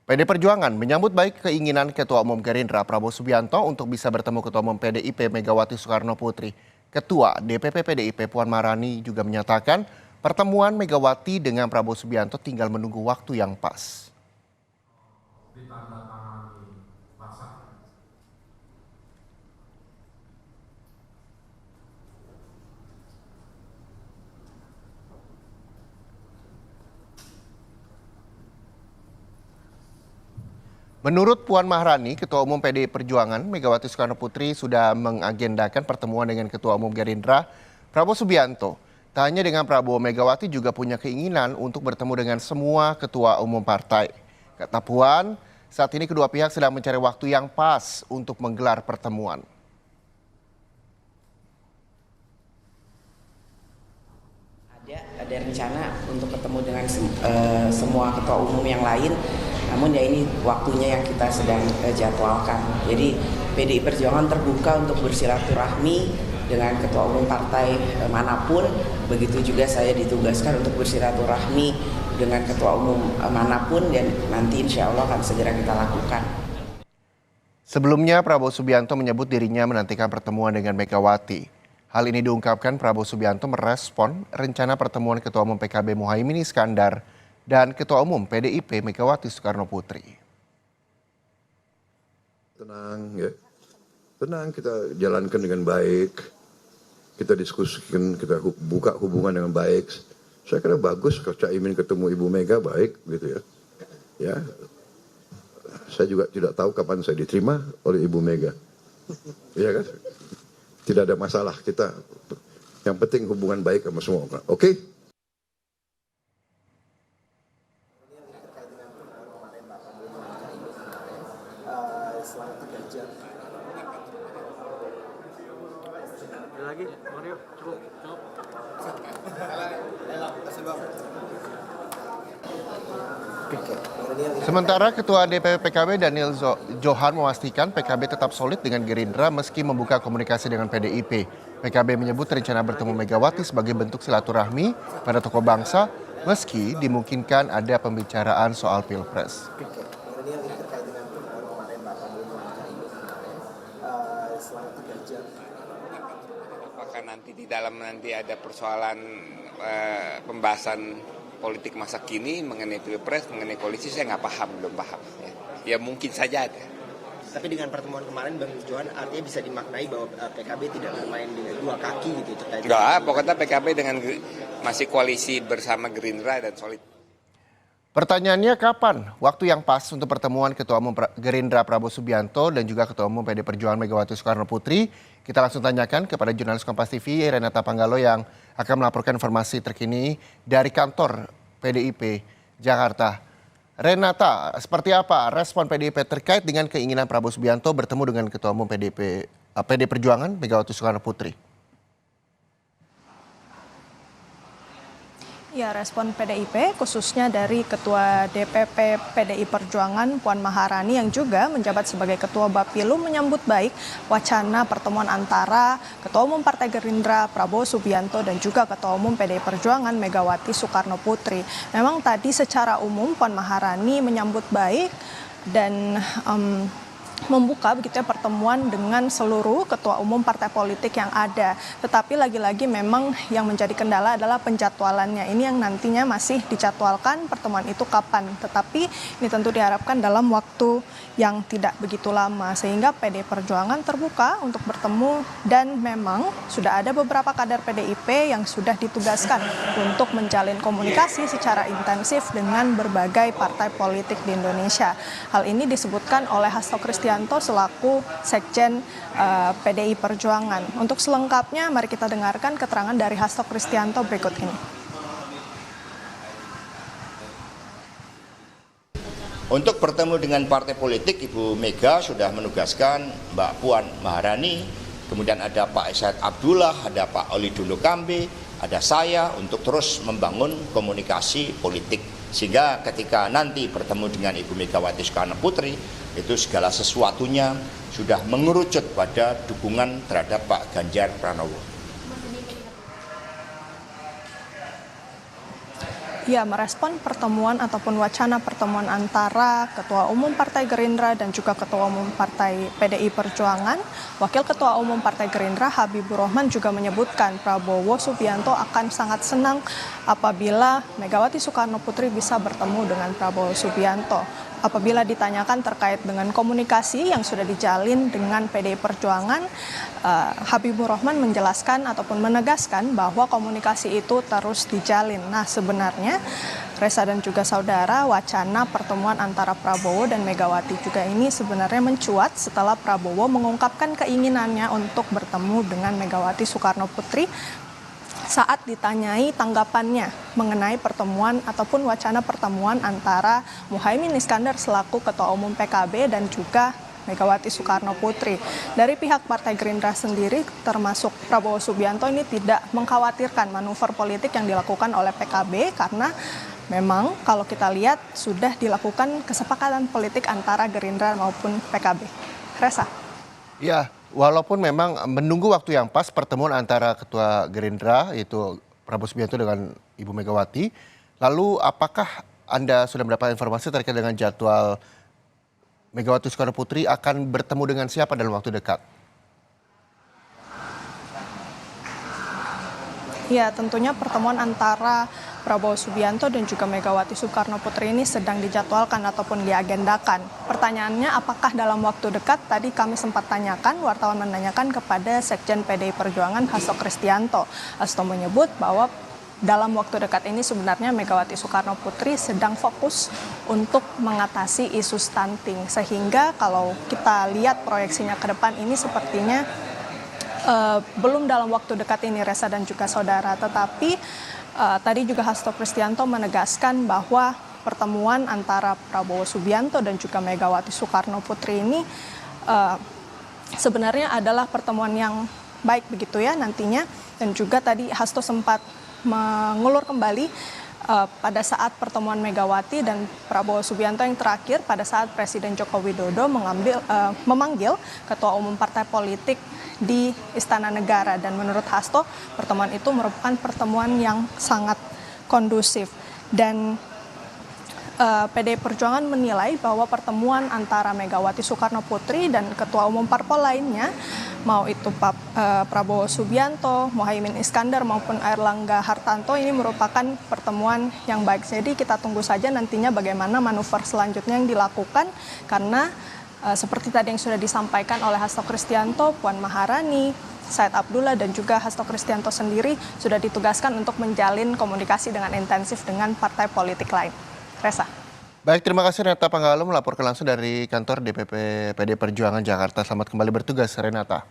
PD Perjuangan menyambut baik keinginan Ketua Umum Gerindra Prabowo Subianto untuk bisa bertemu Ketua Umum PDIP Megawati Soekarno Putri. Ketua DPP PDIP Puan Maharani juga menyatakan pertemuan Megawati dengan Prabowo Subianto tinggal menunggu waktu yang pas. Menurut Puan Maharani, Ketua Umum PDI Perjuangan Megawati Soekarno Putri sudah mengagendakan pertemuan dengan Ketua Umum Gerindra Prabowo Subianto. Tak hanya dengan Prabowo, Megawati juga punya keinginan untuk bertemu dengan semua ketua umum partai. Kata Puan, saat ini kedua pihak sedang mencari waktu yang pas untuk menggelar pertemuan. Ada rencana untuk ketemu dengan semua ketua umum yang lain. Namun ya ini waktunya yang kita sedang jadwalkan. Jadi PDI Perjuangan terbuka untuk bersilaturahmi dengan ketua umum partai manapun. Begitu juga saya ditugaskan untuk bersilaturahmi dengan ketua umum manapun dan nanti insya Allah akan segera kita lakukan. Sebelumnya Prabowo Subianto menyebut dirinya menantikan pertemuan dengan Megawati. Hal ini diungkapkan Prabowo Subianto merespon rencana pertemuan Ketua Umum PKB Muhaimin Iskandar dan Ketua Umum PDIP Megawati Soekarno Putri. Tenang ya, tenang kita jalankan dengan baik, kita diskusikan, kita buka hubungan dengan baik. Saya kira bagus kalau Cak Imin ketemu Ibu Mega baik gitu ya. Ya, saya juga tidak tahu kapan saya diterima oleh Ibu Mega. Iya kan? Tidak ada masalah kita. Yang penting hubungan baik sama semua orang. Oke? Selama 3 jam. Ada lagi, Mario, cukup. Sementara Ketua DPP PKB Daniel Johan memastikan PKB tetap solid dengan Gerindra meski membuka komunikasi dengan PDIP. PKB menyebut rencana bertemu Megawati sebagai bentuk silaturahmi pada tokoh bangsa meski dimungkinkan ada pembicaraan soal Pilpres. Apakah nanti di dalam ada persoalan pembahasan politik masa kini mengenai Pilpres, mengenai koalisi, saya belum paham. Ya mungkin saja ada. Tapi dengan pertemuan kemarin Bang Johan artinya bisa dimaknai bahwa PKB tidak bermain dengan dua kaki gitu terkait. Enggak, pokoknya PKB dengan masih koalisi bersama Gerindra dan solid. Pertanyaannya kapan waktu yang pas untuk pertemuan Ketua Umum Gerindra Prabowo Subianto dan juga Ketua Umum PD Perjuangan Megawati Soekarno Putri? Kita langsung tanyakan kepada jurnalis Kompas TV Renata Panggalo yang akan melaporkan informasi terkini dari kantor PDIP Jakarta. Renata, seperti apa respon PDIP terkait dengan keinginan Prabowo Subianto bertemu dengan Ketua Umum PD Perjuangan Megawati Soekarno Putri? Ya, respon PDIP khususnya dari Ketua DPP PDI Perjuangan Puan Maharani yang juga menjabat sebagai Ketua Bapilu menyambut baik wacana pertemuan antara Ketua Umum Partai Gerindra Prabowo Subianto dan juga Ketua Umum PDI Perjuangan Megawati Soekarno Putri. Memang tadi secara umum Puan Maharani menyambut baik dan membuka begitu ya pertemuan dengan seluruh ketua umum partai politik yang ada. Tetapi lagi-lagi memang yang menjadi kendala adalah penjadwalannya. Ini yang nantinya masih dijadwalkan pertemuan itu kapan. Tetapi ini tentu diharapkan dalam waktu yang tidak begitu lama. Sehingga PDI Perjuangan terbuka untuk bertemu dan memang sudah ada beberapa kader PDIP yang sudah ditugaskan untuk menjalin komunikasi secara intensif dengan berbagai partai politik di Indonesia. Hal ini disebutkan oleh Hasto Kristianto selaku Sekjen PDI Perjuangan. Untuk selengkapnya mari kita dengarkan keterangan dari Hasto Kristianto berikut ini. Untuk bertemu dengan partai politik, Ibu Mega sudah menugaskan Mbak Puan Maharani, kemudian ada Pak Said Abdullah, ada Pak Oli Dondo Kambe, ada saya untuk terus membangun komunikasi politik. Sehingga ketika nanti bertemu dengan Ibu Megawati Soekarno Putri, itu segala sesuatunya sudah mengerucut pada dukungan terhadap Pak Ganjar Pranowo. Ya, merespon pertemuan ataupun wacana pertemuan antara Ketua Umum Partai Gerindra dan juga Ketua Umum Partai PDI Perjuangan, Wakil Ketua Umum Partai Gerindra Habibur Rahman juga menyebutkan Prabowo Subianto akan sangat senang apabila Megawati Soekarno Putri bisa bertemu dengan Prabowo Subianto. Apabila ditanyakan terkait dengan komunikasi yang sudah dijalin dengan PDI Perjuangan, Habibur Rahman menjelaskan ataupun menegaskan bahwa komunikasi itu terus dijalin. Nah, sebenarnya Reza dan juga saudara, wacana pertemuan antara Prabowo dan Megawati juga ini sebenarnya mencuat setelah Prabowo mengungkapkan keinginannya untuk bertemu dengan Megawati Soekarno Putri saat ditanyai tanggapannya mengenai pertemuan ataupun wacana pertemuan antara Muhaimin Iskandar selaku Ketua Umum PKB dan juga Megawati Soekarno Putri. Dari pihak Partai Gerindra sendiri termasuk Prabowo Subianto ini tidak mengkhawatirkan manuver politik yang dilakukan oleh PKB karena memang kalau kita lihat sudah dilakukan kesepakatan politik antara Gerindra maupun PKB. Reza. Ya, walaupun memang menunggu waktu yang pas pertemuan antara Ketua Gerindra yaitu Prabowo Subianto dengan Ibu Megawati, lalu apakah Anda sudah mendapat informasi terkait dengan jadwal Megawati Soekarno Putri akan bertemu dengan siapa dalam waktu dekat? Ya, tentunya pertemuan antara Prabowo Subianto dan juga Megawati Soekarno Putri ini sedang dijadwalkan ataupun diagendakan. Pertanyaannya apakah dalam waktu dekat? Tadi kami sempat tanyakan, wartawan menanyakan kepada Sekjen PDI Perjuangan Hasto Kristianto. Hasto menyebut bahwa dalam waktu dekat ini sebenarnya Megawati Soekarno Putri sedang fokus untuk mengatasi isu stunting. Sehingga kalau kita lihat proyeksinya ke depan ini sepertinya belum dalam waktu dekat ini Reza dan juga saudara. Tetapi tadi juga Hasto Kristianto menegaskan bahwa pertemuan antara Prabowo Subianto dan juga Megawati Soekarno Putri ini sebenarnya adalah pertemuan yang baik begitu ya nantinya. Dan juga tadi Hasto sempat mengulur kembali pada saat pertemuan Megawati dan Prabowo Subianto yang terakhir pada saat Presiden Joko Widodo memanggil Ketua Umum Partai Politik di Istana Negara. Dan menurut Hasto pertemuan itu merupakan pertemuan yang sangat kondusif. Dan PDI Perjuangan menilai bahwa pertemuan antara Megawati Soekarno Putri dan Ketua Umum Parpol lainnya, mau itu Prabowo Subianto, Muhaimin Iskandar maupun Airlangga Hartarto ini merupakan pertemuan yang baik. Jadi kita tunggu saja nantinya bagaimana manuver selanjutnya yang dilakukan karena seperti tadi yang sudah disampaikan oleh Hasto Kristianto, Puan Maharani, Said Abdullah dan juga Hasto Kristianto sendiri sudah ditugaskan untuk menjalin komunikasi dengan intensif dengan partai politik lain. Reza. Baik, terima kasih Renata Panggalo melaporkan langsung dari kantor DPP PD Perjuangan Jakarta. Selamat kembali bertugas Renata.